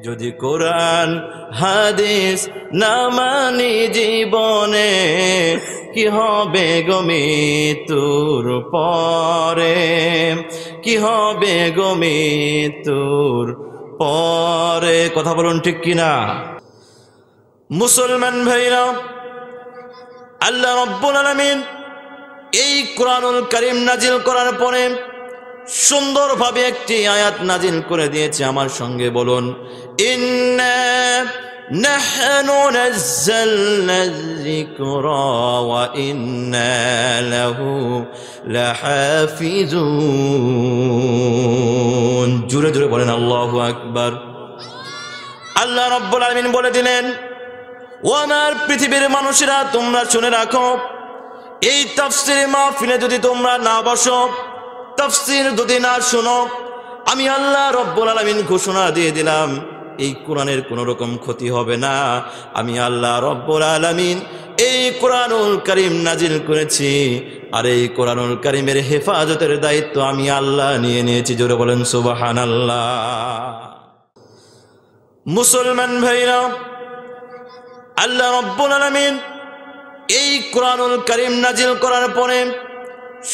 যদি কোরআন হাদিস না মানি জীবনে, কি হবে গো মৃত্যুর পরে, কি হবে গো মৃত্যুর পরে। কথা বলুন ঠিক কিনা? মুসলমান ভাইরা, আল্লাহ রাব্বুল আলামিন এই কোরআনুল কারীম নাজিল করার পরে সুন্দরভাবে একটি আয়াত নাজিল করে দিয়েছে। আমার সঙ্গে বলুন, ইন্না নাহনু নাযালনা যিকরা ওয়া ইন্না লাহু লাহাফিজুন। জোরে জোরে বলেন আল্লাহু আকবার। আল্লাহ রাব্বুল আলামিন বলে দিলেন, ও আমার পৃথিবীর মানুষেরা, তোমরা শুনে রাখো, এই তাফসীর মাহফিলে যদি তোমরা না বসো, তাফসীর যদি না শোনো, আমি আল্লাহ রাব্বুল আলামিন ঘোষণা দিয়ে দিলাম, এই কোরআনের কোনো রকম ক্ষতি হবে না। আমি আল্লাহ রাব্বুল আলামিন এই কোরআনুল কারীম নাজিল করেছি, আর এই কোরআনুল কারীমের হেফাজতের দায়িত্ব আমি আল্লাহ নিয়ে নিয়েছি। জোরে বলেন সুবহানাল্লাহ। মুসলমান ভাইরা, আল্লাহ রাব্বুল আলামিন এই কোরআনুল কারীম নাজিল করার পরে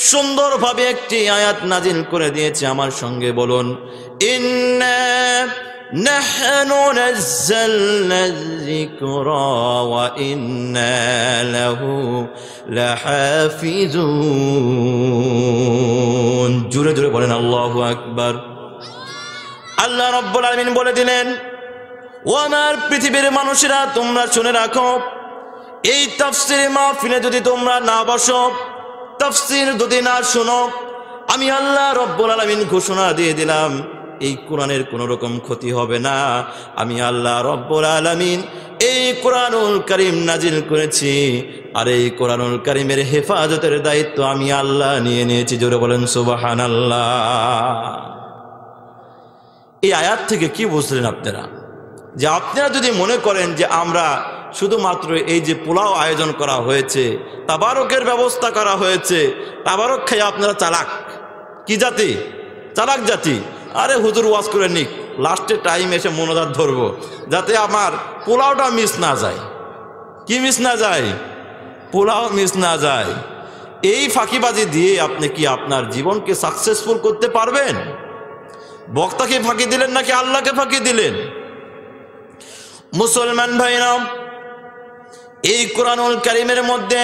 সুন্দরভাবে একটি আয়াত নাজিল করে দিয়েছে। আমার সঙ্গে বলুন, ইন্না নাহনু নাযালনা যিকরা ওয়া ইন্না লাহু লাহাফিজুন। জোরে জোরে বলেন আল্লাহু আকবার। আল্লাহ রাব্বুল আলামিন বলে দিলেন, ও আমার পৃথিবীর মানুষেরা, তোমরা শুনে রাখো, এই তাফসীর মাহফিলে যদি তোমরা না বসো, তাফসীর যদি না শোনো, আমি আল্লাহ রাব্বুল আলামিন ঘোষণা দিয়ে দিলাম, এই কোরআনের কোনো রকম ক্ষতি হবে না। আমি আল্লাহ রাব্বুল আলামিন এই কোরআনুল কারীম নাজিল করেছি, আর এই কোরআনুল কারীমের হেফাজতের দায়িত্ব আমি আল্লাহ নিয়ে নিয়েছি। জোরে বলেন সুবহানাল্লাহ। এই আয়াত থেকে কি বুঝলেন আপনারা? যে আপনারা যদি মনে করেন যে আমরা শুধুমাত্র এই যে পোলাও আয়োজন করা হয়েছে, তাবারকের ব্যবস্থা করা হয়েছে, তাবারক খেয়ে আপনারা চালাক, কি জাতি? চালাক জাতি। আরে হুজুর ওয়াজ করে নিক, লাস্টে টাইম এসে মনোজাত ধরবো, যাতে আমার পোলাওটা মিস না যায়। কি মিস না যায়? পোলাও মিস না যায়। এই ফাঁকিবাজি দিয়ে আপনি কি আপনার জীবনকে সাকসেসফুল করতে পারবেন? বক্তাকে ফাঁকি দিলেন নাকি আল্লাহকে ফাঁকি দিলেন? মুসলমান ভাইরা, এই কোরআনুল কারীমের মধ্যে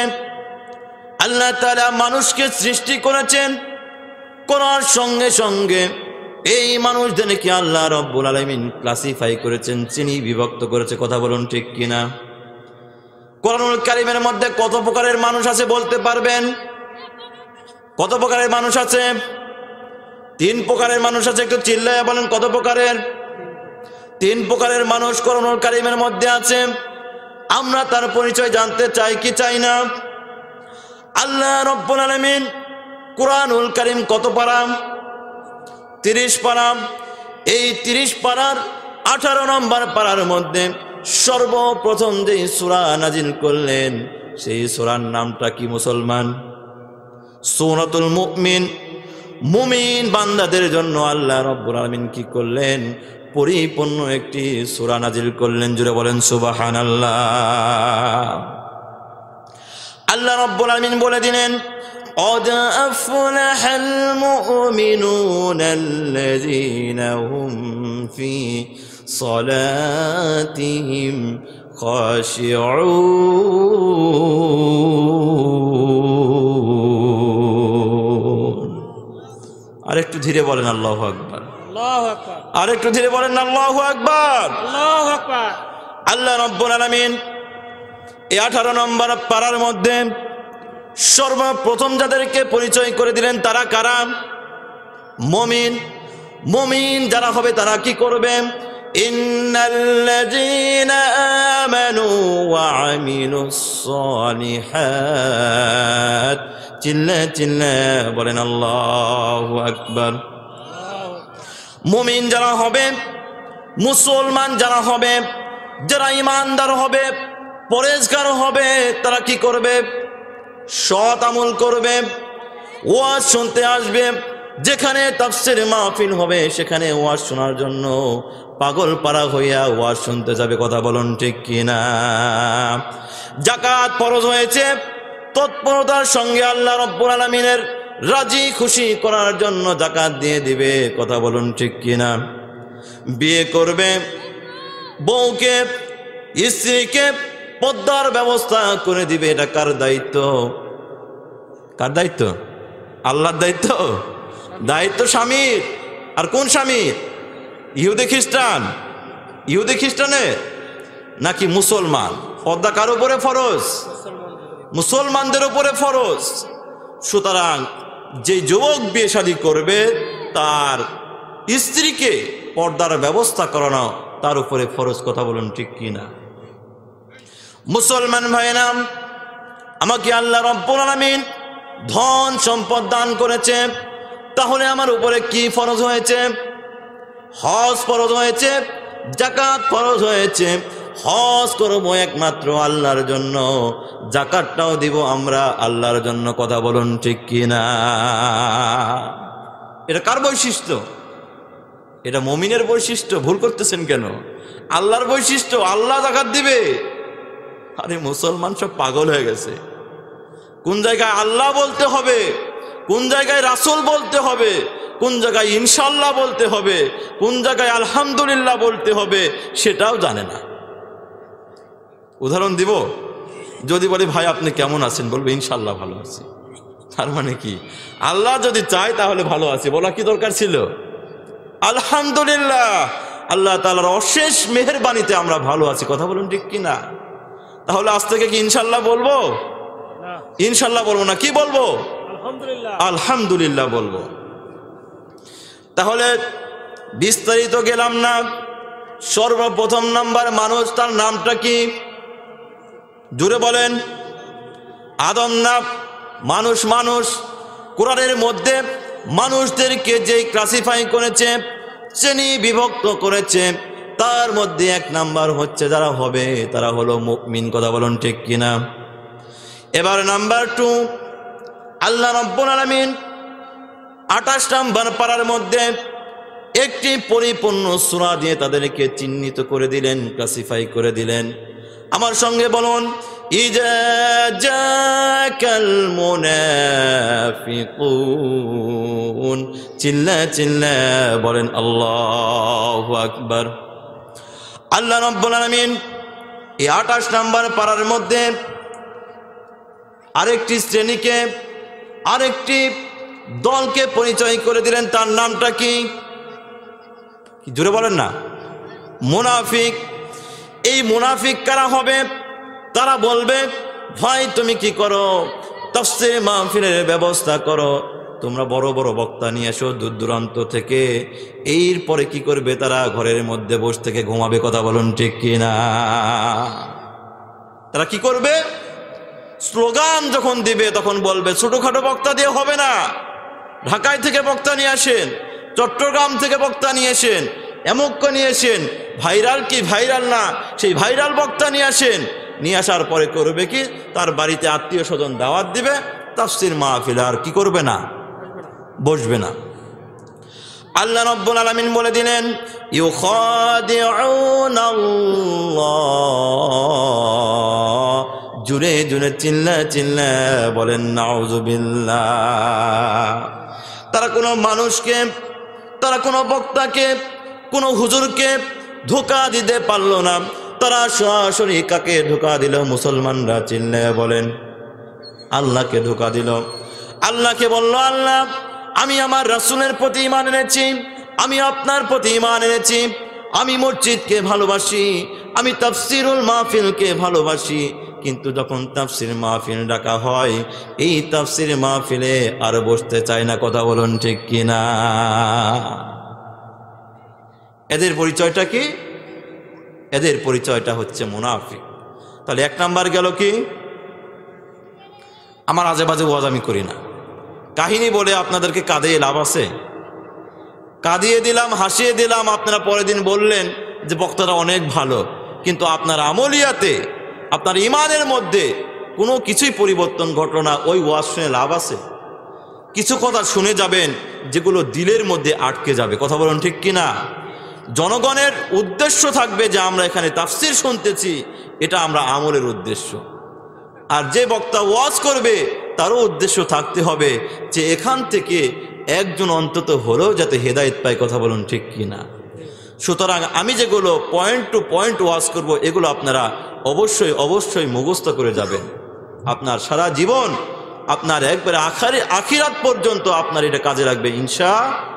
আল্লাহ তাআলা মানুষকে সৃষ্টি করেছেন, করার সঙ্গে সঙ্গে এই মানুষদেরকে আল্লাহ রাব্বুল আলামিন ক্লাসিফাই করেছেন, শ্রেণী বিভক্ত করেছে। কথা বলুন ঠিক কিনা? কোরআনুল কারীমের মধ্যে কত প্রকারের মানুষ আছে বলতে পারবেন? কত প্রকারের মানুষ আছে? 3 প্রকারের মানুষ আছে। একটু চিল্লায়া বলেন, কত প্রকারের? 3 প্রকারের মানুষ কোরআনুল কারীমের মধ্যে আছে। আমরা তার পরিচয় জানতে চাই কি চাই না? আল্লাহ রাব্বুল আলামিন কোরআনুল কারীম কত পারা? 30 পারা। এই 30 পারার 18 নম্বর পারার মধ্যে সর্বপ্রথম যে সূরা নাজিল করলেন, সেই সূরার নামটা কি মুসলমান? সূরাতুল মুমিন। মুমিন বান্দাদের জন্য আল্লাহ রাব্বুল আলামিন কি করলেন? পরিপূর্ণ একটি সূরা নাজিল করলেন। জুড়ে বলেন সুবহানাল্লাহ। আল্লাহ রাব্বুল আলামিন বলে দিলেন, قد أفلح المؤمنون الذين هم في صلاتهم خاشعون। আরেকটু ধীরে বলেন আল্লাহু আকবার। আল্লাহু আকবার। আরেকটু ধীরে বলেন আল্লাহু আকবার। আল্লাহু আকবার। আল্লাহ রাব্বুল আলামিন এই 18 নম্বর পারার মধ্যে সর্বপ্রথম যাদেরকে পরিচয় করে দিলেন, তারা কারা? মুমিন। মুমিন যারা হবে তারা কি করবে? ইন্নাল্লাযীনা আমানু ওয়া আমিলুস সালিহাত। চিল্লা চিল্লা বলেন আল্লাহু আকবার। মুমিন যারা হবে, মুসলমান যারা হবে, যারা ঈমানদার হবে, পরেজগার হবে, তারা কি করবে? সৎ আমল করবে, ওয়াজ শুনতে আসবে, যেখানে তাফসীর মাহফিল হবে সেখানে ওয়াজ শোনার জন্য পাগল পাড়া হইয়া ওয়াজ শুনতে যাবে। কথা বলুন ঠিক কিনা? যাকাত ফরজ হয়েছে, তৎপরতার সঙ্গে আল্লাহ রব্বুল আলামিনের রাজি খুশি করার জন্য যাকাত দিয়ে দিবে। কথা বলুন ঠিক কিনা? বিয়ে করবে, বউকে স্ত্রীকে পর্দার ব্যবস্থা করে দিবে। এটা কার দায়িত্ব? কার দায়িত্ব? আল্লাহর দায়িত্ব। দায়িত্ব স্বামীর। আর কোন স্বামীর? ইহুদি খ্রিস্টান? ইহুদি খ্রিস্টানের নাকি মুসলমান? পর্দা কার উপরে ফরজ? মুসলমানদের উপরে ফরজ। সুতরাং যে যুবক বিয়ে শাদী করবে তার স্ত্রীকে পর্দার ব্যবস্থা করানো তার উপরে ফরজ। কথা বলুন ঠিক কিনা? মুসলমান ভাইরা, আমাকে আল্লাহ রব্বুল আলামিন ধন সম্পদ দান করেছে, তাহলে আমার উপরে কি ফরজ হয়েছে? হজ ফরজ হয়েছে, যাকাত ফরজ হয়েছে। হজ করব একমাত্র আল্লাহর জন্য, যাকাতটাও দিব আমরা আল্লাহর জন্য। কথা বলুন ঠিক কিনা? এটা কার বৈশিষ্ট্য? এটা মুমিনের বৈশিষ্ট্য। ভুল করতেছেন কেন? আল্লাহর বৈশিষ্ট্য। আল্লাহ যাকাত দিবে। আরে মুসলমান সব পাগল হয়ে গেছে। কোন জায়গায় আল্লাহ বলতে হবে, কোন জায়গায় রাসূল বলতে হবে, কোন জায়গায় ইনশাআল্লাহ বলতে হবে, কোন জায়গায় আলহামদুলিল্লাহ বলতে হবে সেটাও জানে না। উদাহরণ দিব। যদি বলি ভাই আপনি কেমন আছেন, বলবে ইনশাআল্লাহ ভালো আছি। তার মানে কি? আল্লাহ যদি চায় তাহলে ভালো আছে, বলা কি দরকার ছিল? আলহামদুলিল্লাহ, আল্লাহ তাআলার অশেষ মেহেরবানিতে আমরা ভালো আছি। কথা বলুন ঠিক কিনা? তাহলে আজ থেকে কি ইনশাআল্লাহ বলবো? ইনশাআল্লাহ বলবো না, কি বলবো? আলহামদুলিল্লাহ। আলহামদুলিল্লাহ বলবো। তাহলে বিস্তারিত গেলাম না। সর্বপ্রথম নাম্বার মানুষ, তার নামটা কি? জুড়ে বলেন। আদম না? মানুষ। মানুষ কোরআনের মধ্যে মানুষদেরকে যে ক্লাসিফাই করেছে, শ্রেণী বিভক্ত করেছে, তার মধ্যে এক নাম্বার হচ্ছে যারা হবে তারা হলো মুমিন। কথা বলুন ঠিক কিনা? এবার নাম্বার 2, আল্লাহ রাব্বুল আলামিন 28 নম্বর পারার মধ্যে একটি পরিপূর্ণ সূরা দিয়ে তাদেরকে চিহ্নিত করে দিলেন, ক্লাসিফাই করে দিলেন। আমার সঙ্গে বলুন, ইজা জাকাল মুনাফিকুন। চিল্লা চিল্লা বলেন আল্লাহু আকবার। আল্লাহ রাব্বুল আলামিন এই 28 নম্বর পারার মধ্যে আরেকটি শ্রেণীকে, আরেকটি দলকে পরিচয় করে দিলেন। তার নামটা কি? জোরে বলেন না। মুনাফিক। এই মুনাফিক কারা হবে? তারা বলবে, ভাই তুমি কি করো? তাফসীর মাহফিলের ব্যবস্থা করো, তোমরা বড় বড় বক্তা নিয়ে এসো দূর দূরান্ত থেকে। এরপরে কি করবে? তারা ঘরের মধ্যে বসে থেকে ঘুমাবে। কথা বলুন ঠিক কিনা? তারা কি করবে? স্লোগান যখন দিবে তখন বলবে ছোটখাটো বক্তা দিয়ে হবে না, ঢাকায় থেকে বক্তা নিয়ে আসেন, চট্টগ্রাম থেকে বক্তা নিয়ে আসেন, এমুককে নিয়ে আসেন। ভাইরাল কি ভাইরাল না, সেই ভাইরাল বক্তা নিয়ে আসেন। নিয়ে আসার পরে করবে কি? তার বাড়িতে আত্মীয় স্বজন দাওয়াত দিবে, তাফসীর মাহফিল আর কি করবে না? বসবে না। আল্লাহ রাব্বুল আলামিন বলে দিলেন, ইউখাদিউনাল্লাহ। জুড়ে জুড়ে চিল্লা চিল্লা বলেন নাউযুবিল্লাহ। তারা কোনো মানুষকে, তারা কোনো বক্তাকে, কোনো হুজুরকে ধোঁকা দিতে পারল না। তারা সরাসরি কাকে ধোঁকা দিল? মুসলমানরা। চিল্লা বলেন আল্লাহকে ধোঁকা দিল। আল্লাহকে বলল, আল্লাহ আমি আমার রাসূলের প্রতি ঈমান এনেছি, আমি আপনার প্রতি ঈমান এনেছি, আমি মসজিদকে ভালোবাসি, আমি তাফসীরুল মাহফিলকে ভালোবাসি, কিন্তু যখন তাফসীর মাহফিল ডাকা হয় এই তাফসীর মাহফিলে আর বসতে চাই না। কথা বলুন ঠিক কিনা? এদের পরিচয়টা কি? এদের পরিচয়টা হচ্ছে মুনাফিক। তাহলে 1 নাম্বার গেল কি? আমার আজে বাজে ওয়াজ আমি করি না, কাহিনী বলে আপনাদেরকে কাঁদিয়ে লাভ আছে? কাঁদিয়ে দিলাম, হাসিয়ে দিলাম, আপনারা পরের দিন বললেন যে বক্তারা অনেক ভালো, কিন্তু আপনার আমলিয়াতে, আপনার ইমানের মধ্যে কোনো কিছুই পরিবর্তন ঘটলো না। ওই ওয়াজ শুনে লাভ আছে? কিছু কথা শুনে যাবেন যেগুলো দিলের মধ্যে আটকে যাবে। কথা বলুন ঠিক কিনা? জনগণের উদ্দেশ্য থাকবে যে আমরা এখানে তাফসির শুনতেছি, এটা আমরা আমলের উদ্দেশ্য। আর যে বক্তা ওয়াজ করবে তারও উদ্দেশ্য থাকতে হবে যে এখান থেকে একজন অন্তত হলেও যাতে হেদায়েত পায়। কথা বলুন ঠিক কি না? সুতরাং আমি যেগুলো পয়েন্ট টু পয়েন্ট ওয়াজ করব, এগুলো আপনারা অবশ্যই অবশ্যই মুখস্থ করে যাবেন। আপনার সারা জীবন, আপনার একবারে আখিরাত পর্যন্ত আপনার এটা কাজে লাগবে ইনশাআল্লাহ।